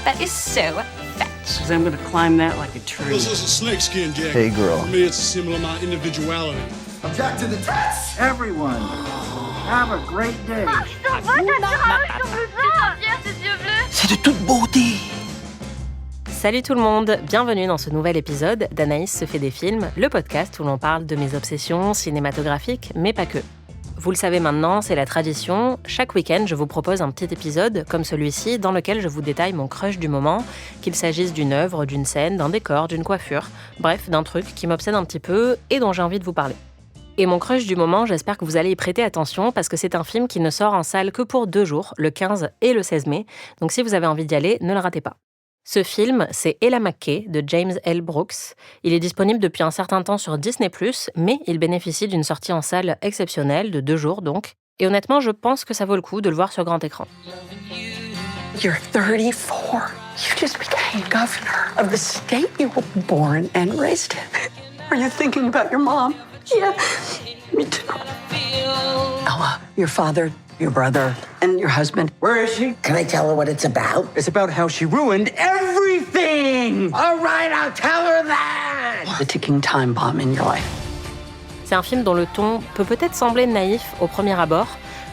That is so fetch. Because I'm going to climb that like a tree. This is a snakeskin jacket. Hey, girl. For me, it's a symbol of my individuality. Object to the test! Everyone, have a great day. C'est de toute beauté. Salut tout le monde, bienvenue dans ce nouvel épisode d'Anaïs se fait des films, le podcast où l'on parle de mes obsessions cinématographiques, mais pas que. Vous le savez maintenant, c'est la tradition. Chaque week-end, je vous propose un petit épisode comme celui-ci dans lequel je vous détaille mon crush du moment, qu'il s'agisse d'une œuvre, d'une scène, d'un décor, d'une coiffure, bref, d'un truc qui m'obsède un petit peu et dont j'ai envie de vous parler. Et mon crush du moment, j'espère que vous allez y prêter attention parce que c'est un film qui ne sort en salle que pour 2 jours, le 15 et le 16 mai. Donc si vous avez envie d'y aller, ne le ratez pas. Ce film, c'est Ella McKay de James L. Brooks. Il est disponible depuis un certain temps sur Disney+, mais il bénéficie d'une sortie en salle exceptionnelle de 2 jours donc. Et honnêtement, je pense que ça vaut le coup de le voir sur grand écran. You're 34. You just became governor of the state you were born and raised in. Are you thinking about your mom? Yeah, me too. Ella, your father, your brother, and your husband. Where is she? Can I tell her what it's about? It's about how she ruined everything! All right, I'll tell her that! The ticking time bomb in your life. C'est un film dont le ton peut peut-être sembler naïf au premier abord,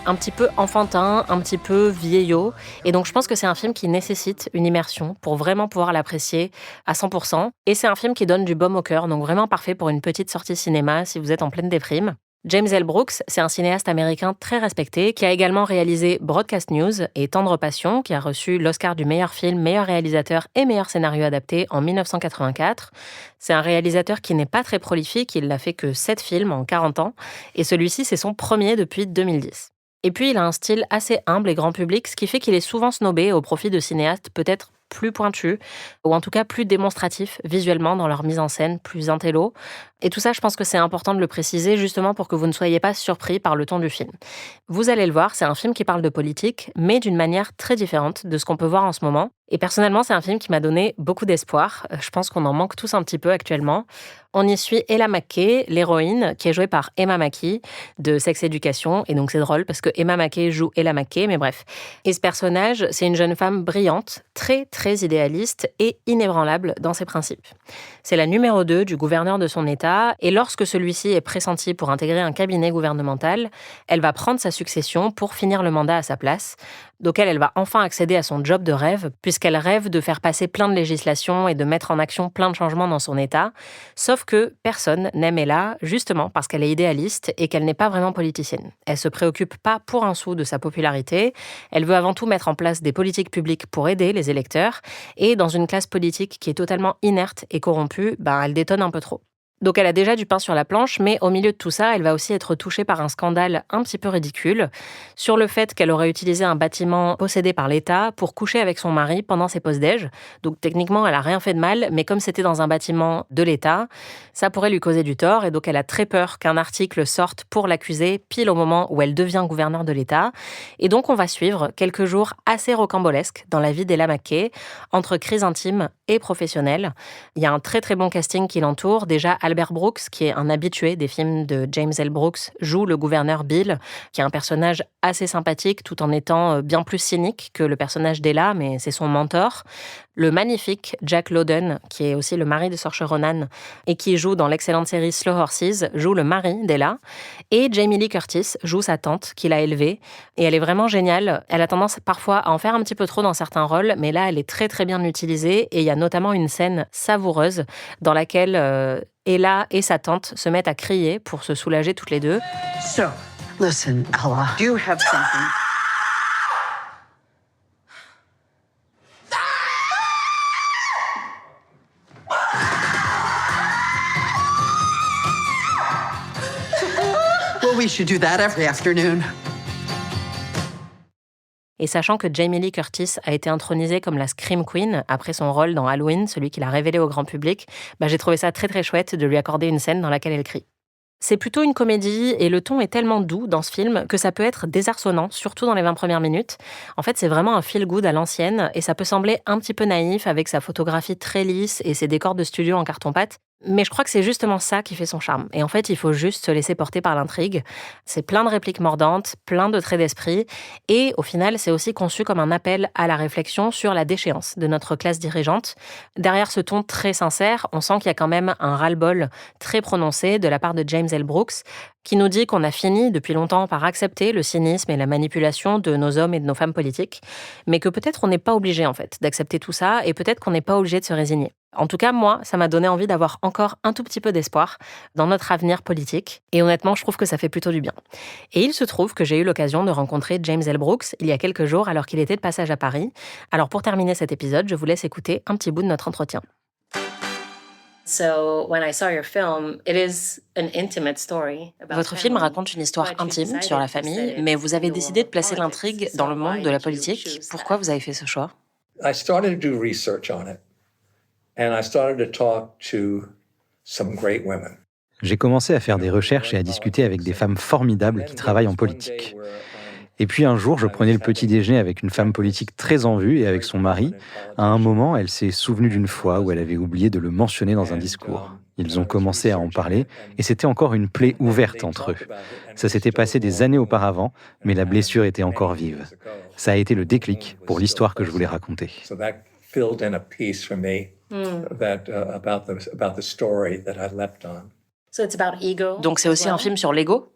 un petit peu enfantin, un petit peu vieillot. Et donc je pense que c'est un film qui nécessite une immersion pour vraiment pouvoir l'apprécier à 100%. Et c'est un film qui donne du baume au cœur, donc vraiment parfait pour une petite sortie cinéma si vous êtes en pleine déprime. James L. Brooks, c'est un cinéaste américain très respecté qui a également réalisé Broadcast News et Tendre Passion, qui a reçu l'Oscar du meilleur film, meilleur réalisateur et meilleur scénario adapté en 1984. C'est un réalisateur qui n'est pas très prolifique, il n'a fait que 7 films en 40 ans, et celui-ci c'est son premier depuis 2010. Et puis il a un style assez humble et grand public, ce qui fait qu'il est souvent snobé au profit de cinéastes peut-être plus pointus, ou en tout cas plus démonstratifs visuellement dans leur mise en scène, plus intello. Et tout ça, je pense que c'est important de le préciser justement pour que vous ne soyez pas surpris par le ton du film. Vous allez le voir, c'est un film qui parle de politique, mais d'une manière très différente de ce qu'on peut voir en ce moment. Et personnellement, c'est un film qui m'a donné beaucoup d'espoir. Je pense qu'on en manque tous un petit peu actuellement. On y suit Ella McKay, l'héroïne, qui est jouée par Emma Mackey de Sex Education. Et donc c'est drôle parce que Emma Mackey joue Ella McKay, mais bref. Et ce personnage, c'est une jeune femme brillante, très très idéaliste et inébranlable dans ses principes. C'est la numéro 2 du gouverneur de son État, et lorsque celui-ci est pressenti pour intégrer un cabinet gouvernemental, elle va prendre sa succession pour finir le mandat à sa place, auquel elle va enfin accéder à son job de rêve, puisqu'elle rêve de faire passer plein de législations et de mettre en action plein de changements dans son État. Sauf que personne n'aime Ella, justement parce qu'elle est idéaliste et qu'elle n'est pas vraiment politicienne. Elle se préoccupe pas pour un sou de sa popularité, elle veut avant tout mettre en place des politiques publiques pour aider les électeurs, et dans une classe politique qui est totalement inerte et corrompue, elle détonne un peu trop. Donc elle a déjà du pain sur la planche, mais au milieu de tout ça, elle va aussi être touchée par un scandale un petit peu ridicule sur le fait qu'elle aurait utilisé un bâtiment possédé par l'État pour coucher avec son mari pendant ses pauses déj. Donc techniquement, elle a rien fait de mal, mais comme c'était dans un bâtiment de l'État, ça pourrait lui causer du tort, et donc elle a très peur qu'un article sorte pour l'accuser pile au moment où elle devient gouverneure de l'État. Et donc on va suivre quelques jours assez rocambolesques dans la vie d'Ella McKay, entre crise intime et professionnelle. Il y a un très très bon casting qui l'entoure. Déjà, Albert Brooks, qui est un habitué des films de James L. Brooks, joue le gouverneur Bill, qui est un personnage assez sympathique tout en étant bien plus cynique que le personnage d'Ella, mais c'est son mentor. Le magnifique Jack Lowden, qui est aussi le mari de Saoirse Ronan et qui joue dans l'excellente série Slow Horses, joue le mari d'Ella. Et Jamie Lee Curtis joue sa tante qui l'a élevée. Et elle est vraiment géniale. Elle a tendance parfois à en faire un petit peu trop dans certains rôles, mais là, elle est très très bien utilisée. Et il y a notamment une scène savoureuse dans laquelle Ella et sa tante se mettent à crier pour se soulager toutes les deux. So, listen, Ella, you have something. Well, we should do that every afternoon. Et sachant que Jamie Lee Curtis a été intronisée comme la Scream Queen après son rôle dans Halloween, celui qu'il a révélé au grand public, j'ai trouvé ça très très chouette de lui accorder une scène dans laquelle elle crie. C'est plutôt une comédie et le ton est tellement doux dans ce film que ça peut être désarçonnant, surtout dans les 20 premières minutes. En fait, c'est vraiment un feel-good à l'ancienne et ça peut sembler un petit peu naïf avec sa photographie très lisse et ses décors de studio en carton-pâte. Mais je crois que c'est justement ça qui fait son charme. Et en fait, il faut juste se laisser porter par l'intrigue. C'est plein de répliques mordantes, plein de traits d'esprit. Et au final, c'est aussi conçu comme un appel à la réflexion sur la déchéance de notre classe dirigeante. Derrière ce ton très sincère, on sent qu'il y a quand même un ras-le-bol très prononcé de la part de James L. Brooks, qui nous dit qu'on a fini depuis longtemps par accepter le cynisme et la manipulation de nos hommes et de nos femmes politiques, mais que peut-être on n'est pas obligé en fait d'accepter tout ça et peut-être qu'on n'est pas obligé de se résigner. En tout cas, moi, ça m'a donné envie d'avoir encore un tout petit peu d'espoir dans notre avenir politique. Et honnêtement, je trouve que ça fait plutôt du bien. Et il se trouve que j'ai eu l'occasion de rencontrer James L. Brooks il y a quelques jours alors qu'il était de passage à Paris. Alors pour terminer cet épisode, je vous laisse écouter un petit bout de notre entretien. Votre film raconte une histoire intime sur la famille, mais vous avez décidé de placer l'intrigue dans le monde de la politique. Pourquoi vous avez fait ce choix ? I started to do research on it, and I started to talk to some great women. J'ai commencé à faire des recherches et à discuter avec des femmes formidables qui travaillent en politique. Et puis un jour, je prenais le petit déjeuner avec une femme politique très en vue et avec son mari. À un moment, elle s'est souvenue d'une fois où elle avait oublié de le mentionner dans un discours. Ils ont commencé à en parler et c'était encore une plaie ouverte entre eux. Ça s'était passé des années auparavant, mais la blessure était encore vive. Ça a été le déclic pour l'histoire que je voulais raconter. Donc c'est aussi un film sur l'ego ?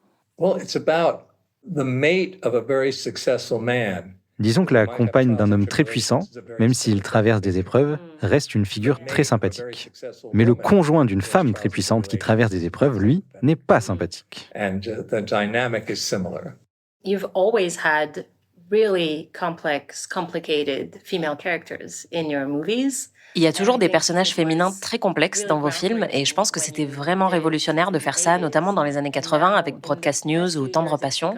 Disons que la compagne d'un homme très puissant, même s'il traverse des épreuves, reste une figure très sympathique. Mais le conjoint d'une femme très puissante qui traverse des épreuves, lui, n'est pas sympathique. You've always had really complicated female characters in your movies. Il y a toujours des personnages féminins très complexes dans vos films et je pense que c'était vraiment révolutionnaire de faire ça, notamment dans les années 80 avec Broadcast News ou Tendre Passion.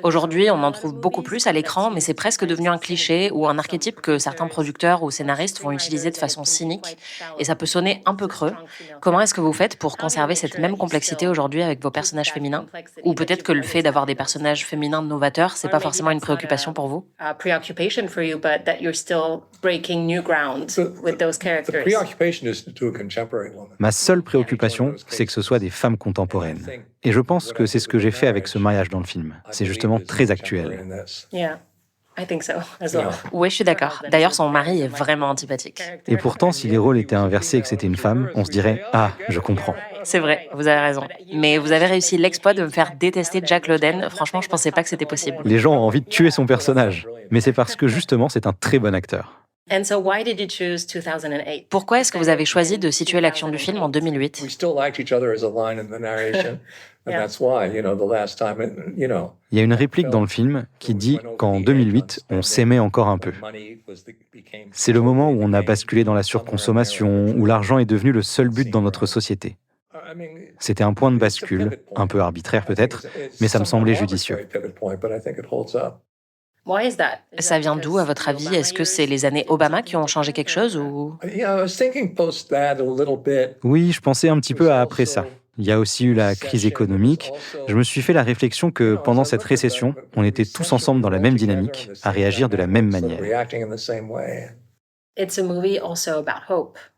Aujourd'hui, on en trouve beaucoup plus à l'écran, mais c'est presque devenu un cliché ou un archétype que certains producteurs ou scénaristes vont utiliser de façon cynique et ça peut sonner un peu creux. Comment est-ce que vous faites pour conserver cette même complexité aujourd'hui avec vos personnages féminins ? Ou peut-être que le fait d'avoir des personnages féminins novateurs, c'est pas forcément une préoccupation pour vous ? Ma seule préoccupation, c'est que ce soit des femmes contemporaines. Et je pense que c'est ce que j'ai fait avec ce mariage dans le film. C'est justement très actuel. Oui, je suis d'accord. D'ailleurs, son mari est vraiment antipathique. Et pourtant, si les rôles étaient inversés et que c'était une femme, on se dirait « Ah, je comprends ». C'est vrai, vous avez raison. Mais vous avez réussi l'exploit de me faire détester Jack Lowden. Franchement, je pensais pas que c'était possible. Les gens ont envie de tuer son personnage. Mais c'est parce que justement, c'est un très bon acteur. Pourquoi est-ce que vous avez choisi de situer l'action du film en 2008 ? Il y a une réplique dans le film qui dit qu'en 2008, on s'aimait encore un peu. C'est le moment où on a basculé dans la surconsommation, où l'argent est devenu le seul but dans notre société. C'était un point de bascule, un peu arbitraire peut-être, mais ça me semblait judicieux. Ça vient d'où, à votre avis ? Est-ce que c'est les années Obama qui ont changé quelque chose ou... Oui, je pensais un petit peu à après ça. Il y a aussi eu la crise économique. Je me suis fait la réflexion que pendant cette récession, on était tous ensemble dans la même dynamique, à réagir de la même manière.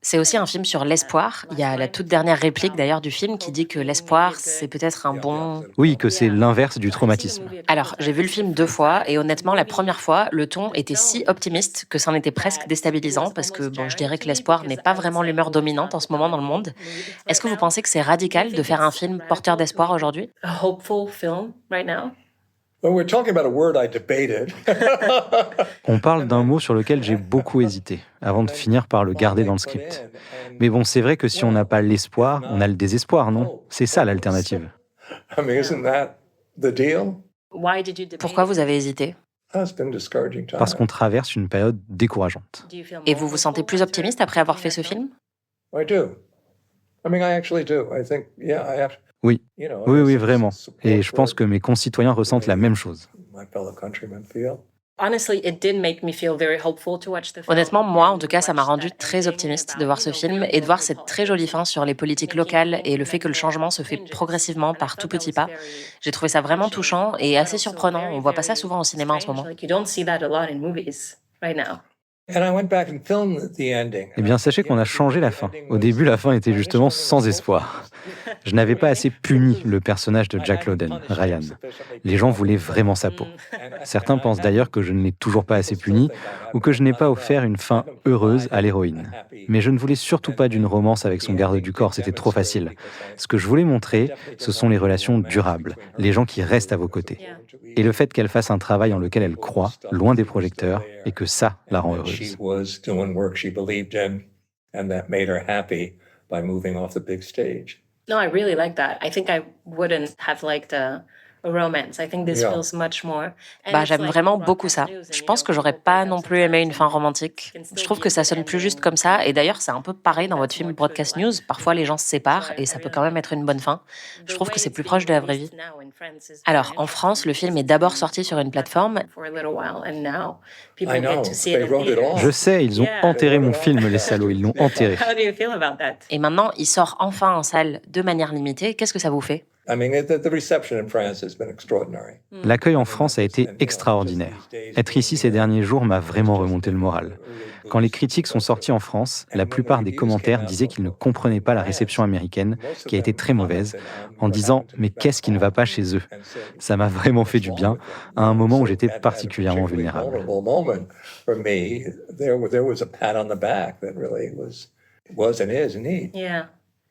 C'est aussi un film sur l'espoir. Il y a la toute dernière réplique d'ailleurs du film qui dit que l'espoir, c'est peut-être un bon... Oui, que c'est l'inverse du traumatisme. Alors, j'ai vu le film 2 fois et honnêtement, la première fois, le ton était si optimiste que ça en était presque déstabilisant parce que, bon, je dirais que l'espoir n'est pas vraiment l'humeur dominante en ce moment dans le monde. Est-ce que vous pensez que c'est radical de faire un film porteur d'espoir aujourd'hui ? On parle d'un mot sur lequel j'ai beaucoup hésité, avant de finir par le garder dans le script. Mais bon, c'est vrai que si on n'a pas l'espoir, on a le désespoir, non ? C'est ça l'alternative. Pourquoi vous avez hésité ? Parce qu'on traverse une période décourageante. Et vous vous sentez plus optimiste après avoir fait ce film ? Oui, oui, vraiment. Et je pense que mes concitoyens ressentent la même chose. Honnêtement, moi, en tout cas, ça m'a rendu très optimiste de voir ce film et de voir cette très jolie fin sur les politiques locales et le fait que le changement se fait progressivement par tout petits pas. J'ai trouvé ça vraiment touchant et assez surprenant. On voit pas ça souvent au cinéma en ce moment. Eh bien, sachez qu'on a changé la fin. Au début, la fin était justement sans espoir. Je n'avais pas assez puni le personnage de Jack Lowden, Ryan. Les gens voulaient vraiment sa peau. Certains pensent d'ailleurs que je ne l'ai toujours pas assez puni ou que je n'ai pas offert une fin heureuse à l'héroïne. Mais je ne voulais surtout pas d'une romance avec son garde du corps, c'était trop facile. Ce que je voulais montrer, ce sont les relations durables, les gens qui restent à vos côtés. Et le fait qu'elle fasse un travail en lequel elle croit, loin des projecteurs, et que ça la rend heureuse. No, I really like that. I think I wouldn't have liked a romance. I think this feels much more. J'aime vraiment beaucoup ça. Je pense que j'aurais pas non plus aimé une fin romantique. Je trouve que ça sonne plus juste comme ça. Et d'ailleurs, c'est un peu pareil dans votre film Broadcast News. Parfois, les gens se séparent et ça peut quand même être une bonne fin. Je trouve que c'est plus proche de la vraie vie. Alors, en France, le film est d'abord sorti sur une plateforme. Je sais, ils ont enterré mon film, les salauds, ils l'ont enterré. Et maintenant, il sort enfin en salle de manière limitée. Qu'est-ce que ça vous fait? L'accueil en France a été extraordinaire. Être ici ces derniers jours m'a vraiment remonté le moral. Quand les critiques sont sorties en France, la plupart des commentaires disaient qu'ils ne comprenaient pas la réception américaine, qui a été très mauvaise, en disant « mais qu'est-ce qui ne va pas chez eux ?» Ça m'a vraiment fait du bien, à un moment où j'étais particulièrement vulnérable.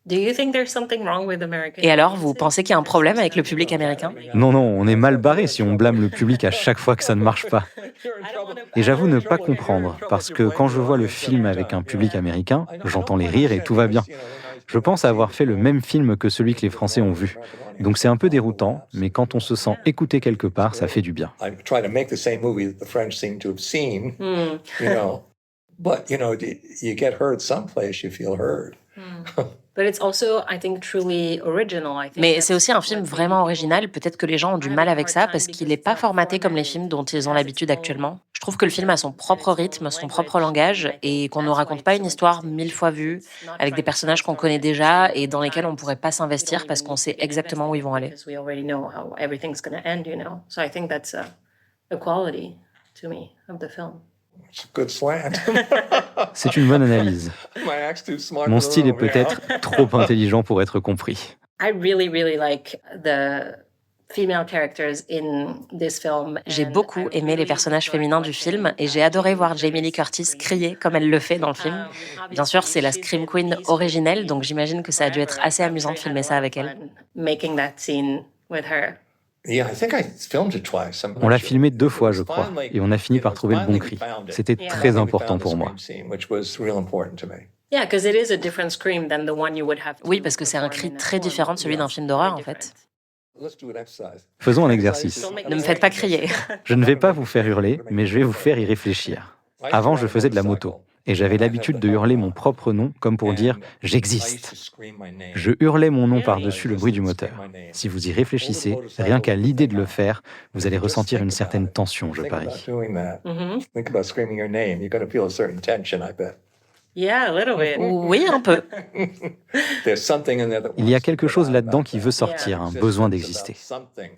Et alors, vous pensez qu'il y a un problème avec le public américain? Non, on est mal barré si on blâme le public à chaque fois que ça ne marche pas. Et j'avoue ne pas comprendre, parce que quand je vois le film avec un public américain, j'entends les rires et tout va bien. Je pense avoir fait le même film que celui que les Français ont vu. Donc c'est un peu déroutant, mais quand on se sent écouté quelque part, ça fait du bien. Mais c'est aussi un film vraiment original. Peut-être que les gens ont du mal avec ça parce qu'il n'est pas formaté comme les films dont ils ont l'habitude actuellement. Je trouve que le film a son propre rythme, son propre langage et qu'on ne raconte pas une histoire 1000 fois vue avec des personnages qu'on connaît déjà et dans lesquels on ne pourrait pas s'investir parce qu'on sait exactement où ils vont aller. C'est une bonne analyse. Mon style est peut-être trop intelligent pour être compris. J'ai beaucoup aimé les personnages féminins du film et j'ai adoré voir Jamie Lee Curtis crier comme elle le fait dans le film. Bien sûr, c'est la Scream Queen originelle, donc j'imagine que ça a dû être assez amusant de filmer ça avec elle. On l'a filmé 2 fois, je crois, et on a fini par trouver le bon cri. C'était très important pour moi. Oui, parce que c'est un cri très différent de celui d'un film d'horreur, en fait. Faisons un exercice. Ne me faites pas crier. Je ne vais pas vous faire hurler, mais je vais vous faire y réfléchir. Avant, je faisais de la moto. Et j'avais l'habitude de hurler mon propre nom comme pour dire « j'existe ». Je hurlais mon nom par-dessus le bruit du moteur. Si vous y réfléchissez, rien qu'à l'idée de le faire, vous allez ressentir une certaine tension, je parie. Oui, un peu. Il y a quelque chose là-dedans qui veut sortir, un besoin d'exister.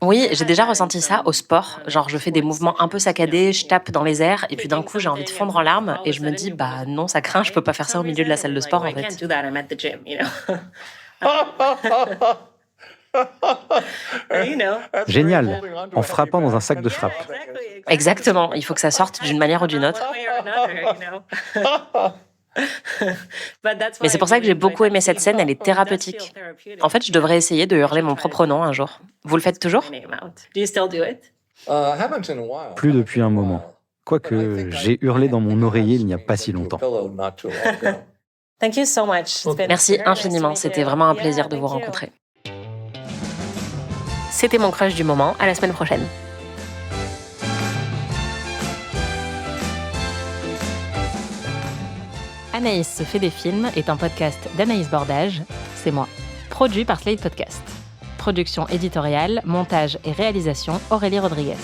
Oui, j'ai déjà ressenti ça au sport. Genre, je fais des mouvements un peu saccadés, je tape dans les airs, et puis d'un coup, j'ai envie de fondre en larmes, et je me dis, bah non, ça craint, je peux pas faire ça au milieu de la salle de sport, en fait. Génial, en frappant dans un sac de frappe. Exactement, il faut que ça sorte d'une manière ou d'une autre. Mais c'est pour ça que j'ai beaucoup aimé cette scène, elle est thérapeutique. En fait, je devrais essayer de hurler mon propre nom un jour. Vous le faites toujours? Plus depuis un moment. Quoique, j'ai hurlé dans mon oreiller il n'y a pas si longtemps. Merci infiniment, c'était vraiment un plaisir de vous rencontrer. C'était mon crush du moment, à la semaine prochaine. Anaïs se fait des films est un podcast d'Anaïs Bordage, c'est moi, produit par Slate Podcast. Production éditoriale, montage et réalisation Aurélie Rodriguez.